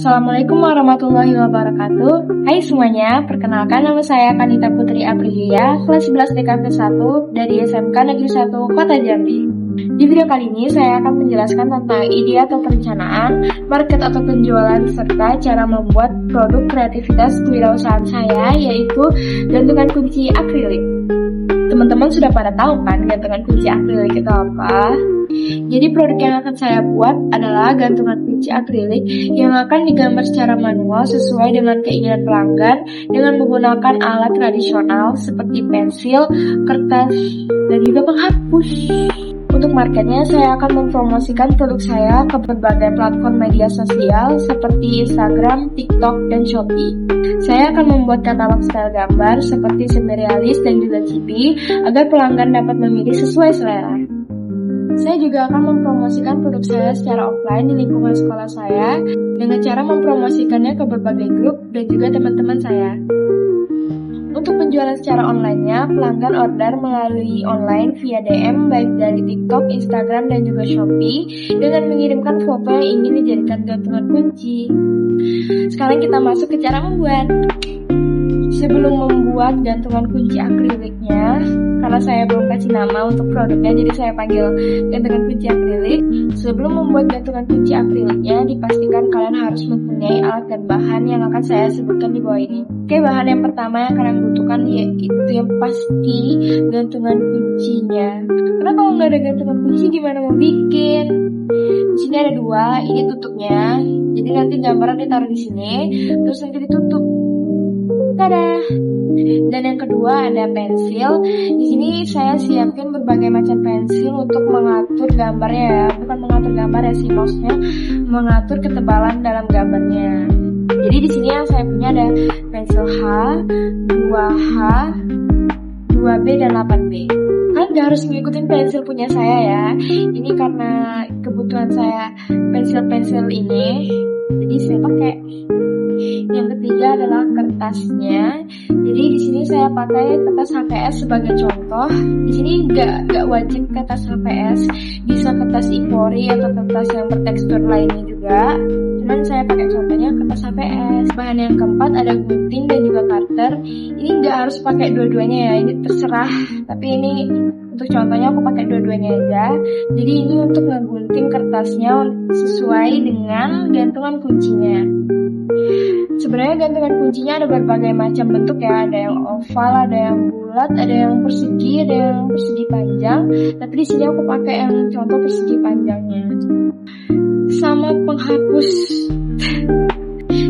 Assalamualaikum warahmatullahi wabarakatuh. Hai semuanya, perkenalkan nama saya Kanita Putri Aprilia, kelas 11 DKV 1 dari SMK Negeri 1 Kota Jambi. Di video kali ini saya akan menjelaskan tentang ide atau perencanaan, market atau penjualan, serta cara membuat produk kreativitas kewirausahaan saya, yaitu gantungan kunci akrilik. Teman-teman sudah pada tahu kan gantungan kunci akrilik itu apa? Jadi produk yang akan saya buat adalah gantungan kunci akrilik yang akan digambar secara manual sesuai dengan keinginan pelanggan dengan menggunakan alat tradisional seperti pensil, kertas, dan juga penghapus. Untuk marketnya, saya akan mempromosikan produk saya ke berbagai platform media sosial seperti Instagram, TikTok, dan Shopee. Saya akan membuat katalog style gambar seperti semi-realis dan juga chibi agar pelanggan dapat memilih sesuai selera. Saya juga akan mempromosikan produk saya secara offline di lingkungan sekolah saya dengan cara mempromosikannya ke berbagai grup dan juga teman-teman saya. Untuk penjualan secara online-nya, pelanggan order melalui online via DM baik dari TikTok, Instagram, dan juga Shopee dengan mengirimkan foto yang ingin dijadikan gantungan kunci. Sekarang kita masuk ke cara membuat. Sebelum membuat gantungan kunci akriliknya, karena saya belum kasih nama untuk produknya, jadi saya panggil gantungan kunci akrilik. Sebelum membuat gantungan kunci akriliknya, dipastikan kalian harus mempunyai alat dan bahan yang akan saya sebutkan di bawah ini. Oke, bahan yang pertama yang kalian butuhkan yaitu yang pasti gantungan kuncinya. Karena kalau nggak ada gantungan kunci, gimana mau bikin? Di sini ada dua, ini tutupnya. Jadi nanti gambaran ditaruh di sini, terus nanti ditutup. Tada! Dan yang kedua ada pensil. Di sini saya siapin berbagai macam pensil untuk mengatur gambarnya ya. Bukan mengatur gambar ya sih, maksudnya mengatur ketebalan dalam gambarnya. Jadi di sini yang saya punya ada pensil H, 2H, 2B, dan 8B. Kan gak harus ngikutin pensil punya saya ya. Ini karena kebutuhan saya pensil-pensil ini, jadi saya pakai. Yang ketiga adalah kertasnya. Jadi di sini saya pakai kertas HPS sebagai contoh. Di sini nggak wajib kertas HPS, bisa kertas ivory atau kertas yang bertekstur lainnya juga. Cuman saya pakai contohnya kertas HPS. Bahan yang keempat ada gunting dan juga cutter. Ini nggak harus pakai dua-duanya ya, ini terserah. Tapi ini untuk contohnya aku pakai dua-duanya aja. Jadi ini untuk ngegunting kertasnya sesuai dengan gantungan kuncinya. Sebenarnya gantungan kuncinya ada berbagai macam bentuk ya, ada yang oval, ada yang bulat, ada yang persegi, ada yang persegi panjang. Tapi di sini aku pakai yang contoh persegi panjangnya. Sama penghapus.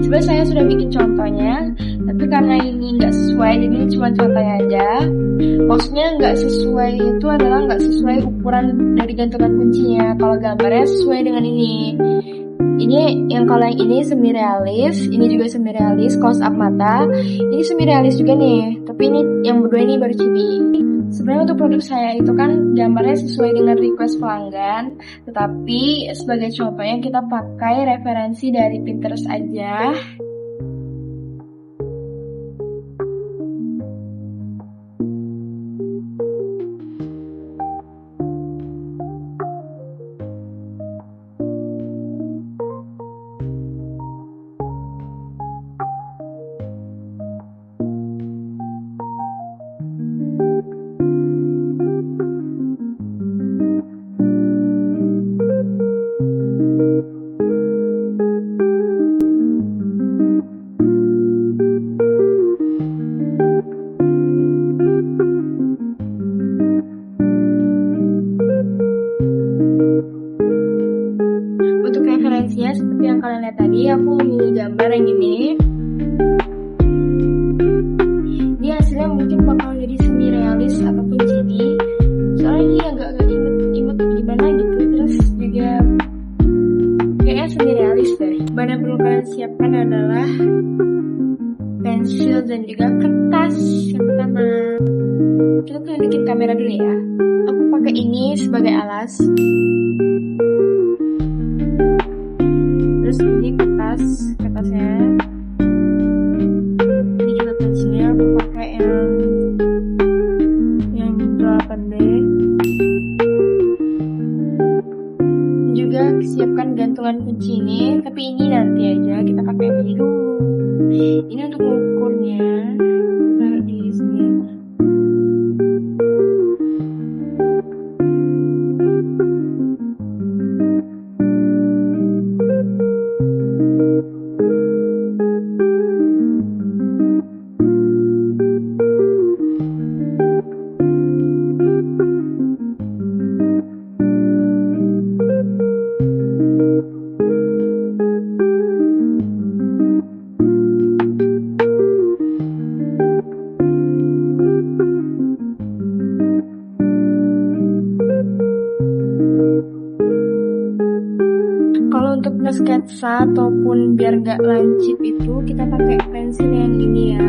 Sebenarnya saya sudah bikin contohnya, tapi karena ini nggak sesuai, jadi ini cuma contohnya aja. Maksudnya nggak sesuai itu adalah nggak sesuai ukuran dari gantungan kuncinya. Kalau gambarnya sesuai dengan ini. Ini yang kalau yang ini semi realis, ini juga semi realis, close up mata. Ini semi realis juga nih, tapi ini yang berdua ini baru chibi. Sebenarnya untuk produk saya itu kan gambarnya sesuai dengan request pelanggan, tetapi sebagai contohnya kita pakai referensi dari Pinterest aja. Referensinya seperti yang kalian lihat tadi, aku memilih gambar yang ini. Ini hasilnya mungkin bakal jadi semi realis ataupun chibi. Soalnya ini agak-agak imut gimana gitu. Terus juga kayaknya semi realis deh. Bahan yang perlu kalian siapkan adalah pensil dan juga kertas. Yang pertama, kita tunjukin kamera dulu ya. Aku pakai ini sebagai alas. Terus ini kertasnya. Ini juga pensilnya, aku pakai yang 8B. Juga siapkan gantungan kunci ini, tapi ini nanti aja kita pakai Ini untuk mengukurnya, taruh di sini. Kalau untuk sketsa ataupun biar nggak lancip itu kita pakai pensil yang ini ya.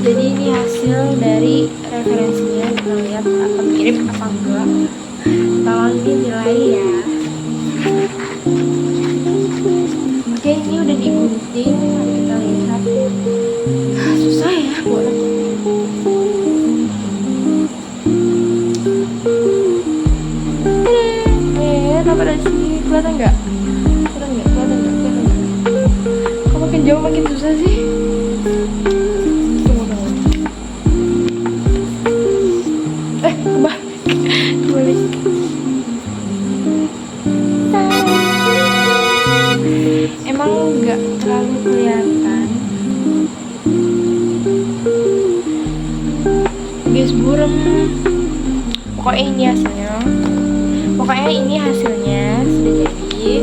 Jadi ini hasil dari referensinya, kita lihat apa mirip apa enggak. Tolong dinilai ya. Oke, ini udah digunting, mari kita lihat. Susah ya buat apa dari sini, kelihatan nggak? Kelihatan nggak? Kok makin jauh makin susah sih? Boleh. Emang nggak terlalu kelihatan. Guys, burem. Pokoknya ini hasilnya sudah jadi.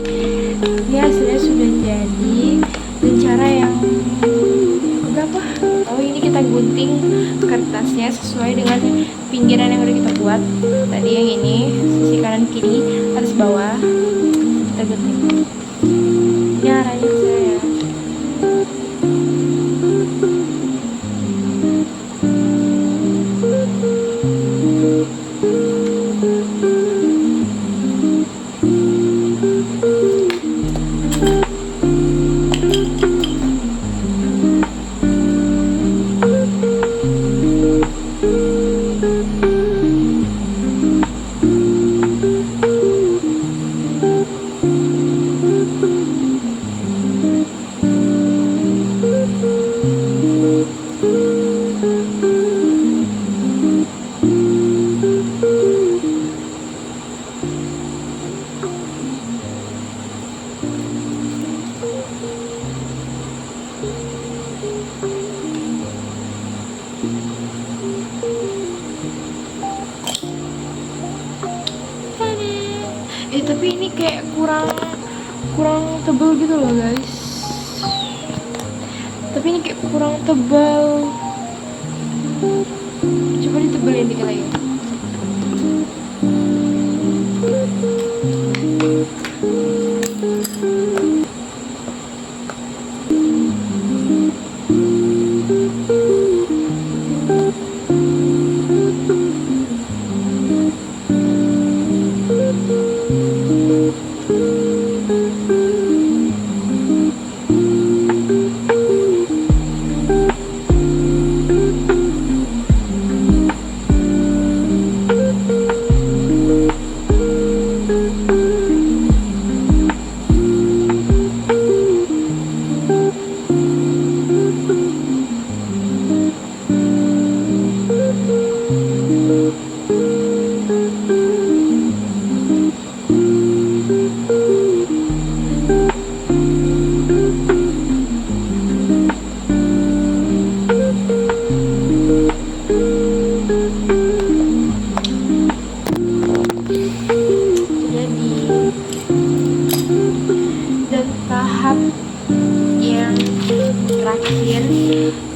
Ini hasilnya sudah jadi. Dan cara yang berapa? Oh, ini kita gunting kertasnya sesuai dengan pinggiran yang udah kita buat. Tadi yang ini sisi kanan kiri, atas bawah kita gunting. Ini arahnya ke saya ya. Tapi ini kayak kurang tebal gitu loh guys. Tapi ini kayak kurang tebal. Coba ditebelin dikit lagi. Terakhir,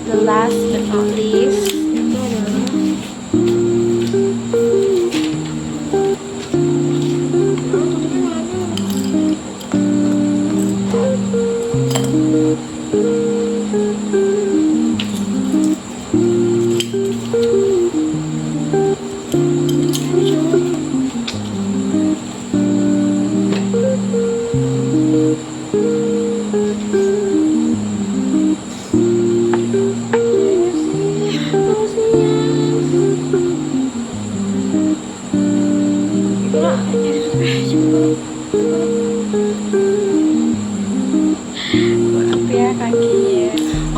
the last but not least, itu adalah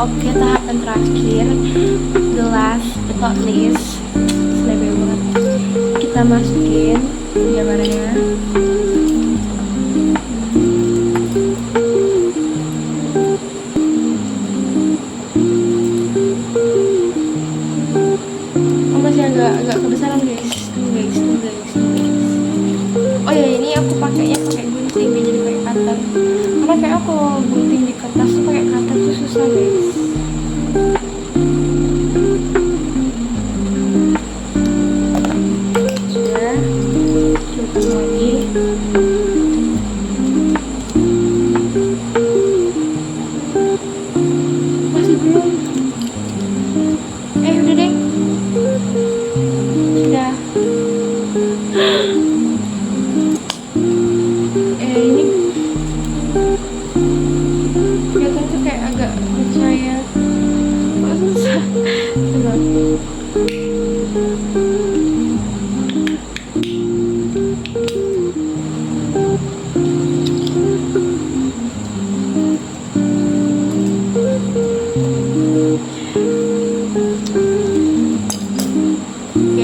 Oke, tahapan terakhir, the last but not least, selebih banget. Kita masukin gambarnya. Oh, masih agak kebesaran guys. Guys. Oh ya, ini aku pakainya pakai gunting, jadi pakai cutter. Karena kayak aku gunting di kertas tuh pakai cutter tuh susah guys. Sudah, coba lagi. Masih belum. Kayak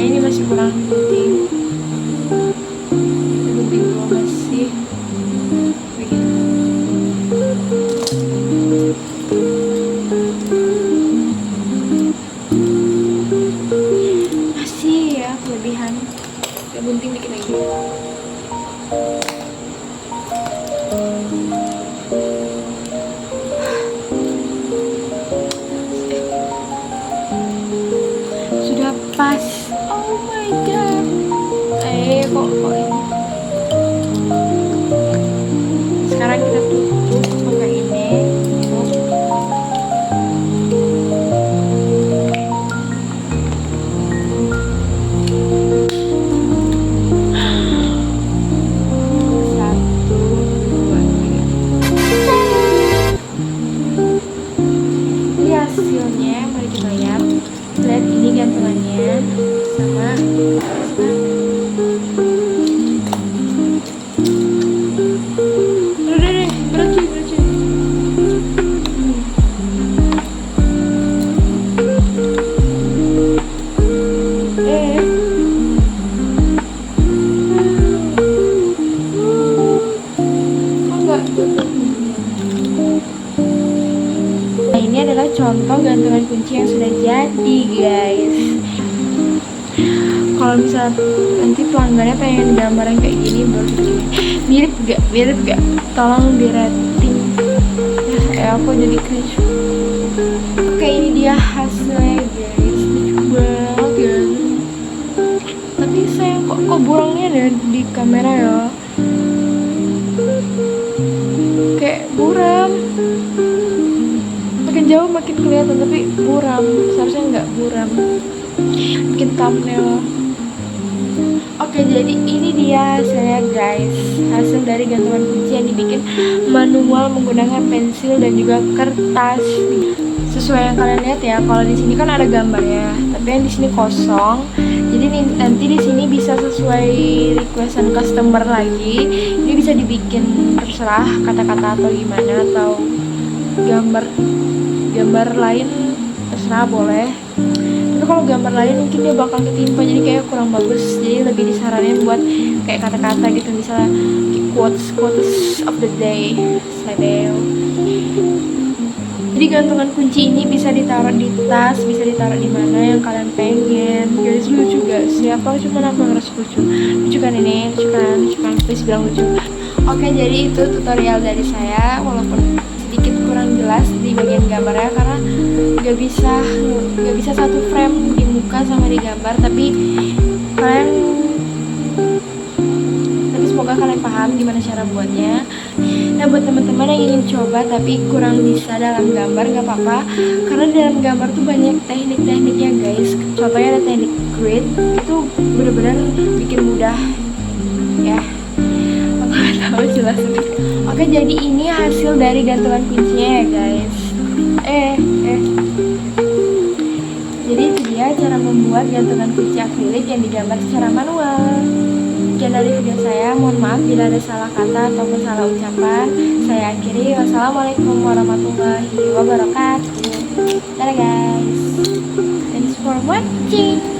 ini masih kurang penting. Penting dulu masih begini. Masih ya kelebihan. Kayak bunting dikit lagi. Sudah pas. Oh my god. Kok ini. Sekarang kita tutup pakai ini. Satu, dua, tiga. Ini hasilnya, mari kita lihat. Lihat ini gantungannya sama. Nah, ini adalah contoh gantungan kunci yang sudah jadi, guys. Kalau misal nanti pelanggannya pengen gambaran kayak gini, baru begini. Mirip gak? Tolong di rating. Ya, aku jadi cringe. Oke, ini dia hasilnya, guys. Lucu banget ya. Tapi sayang kok burangnya ada di kamera ya. Kayak buram. Makin jauh makin kelihatan, tapi buram. Seharusnya nggak buram. Bikin thumbnail. Oke, jadi ini dia hasilnya, guys. Hasil dari gantungan kunci yang dibikin manual menggunakan pensil dan juga kertas. Sesuai yang kalian lihat ya, kalau di sini kan ada gambarnya, tapi yang di sini kosong. Jadi nanti di sini bisa sesuai requestan customer lagi. Ini bisa dibikin terserah kata-kata atau gimana, atau gambar lain terserah boleh. Tapi kalau gambar lain mungkin dia bakal ketimpa, jadi kayak kurang bagus. Jadi lebih disaranin buat kayak kata-kata gitu, misalnya quotes of the day. Jadi gantungan kunci ini bisa ditaruh di tas, bisa ditaruh di mana yang kalian pengen. Guys, lucu gak sih? Apa cuma aku ngerasa lucu? Lucu kan ini? Lucu kan? Please bilang lucu. Oke, jadi itu tutorial dari saya, walaupun sedikit kurang jelas di bagian gambarnya karena gak bisa satu frame di muka sama di gambar, tapi semoga kalian paham gimana cara buatnya. Nah, buat teman-teman yang ingin coba tapi kurang bisa dalam gambar, gak apa-apa, karena di dalam gambar tuh banyak teknik-tekniknya, guys. Contohnya ada teknik grid, itu benar-benar bikin mudah ya. Aku gak tahu jelasin. Oke, jadi ini hasil dari gantungan kuncinya ya, guys. Jadi itu dia cara membuat gantungan kunci akrilik yang digambar secara manual. Sekian dari video saya, mohon maaf bila ada salah kata ataupun salah ucapan. Saya akhiri, wassalamualaikum warahmatullahi wabarakatuh. Dadah guys, thanks for watching.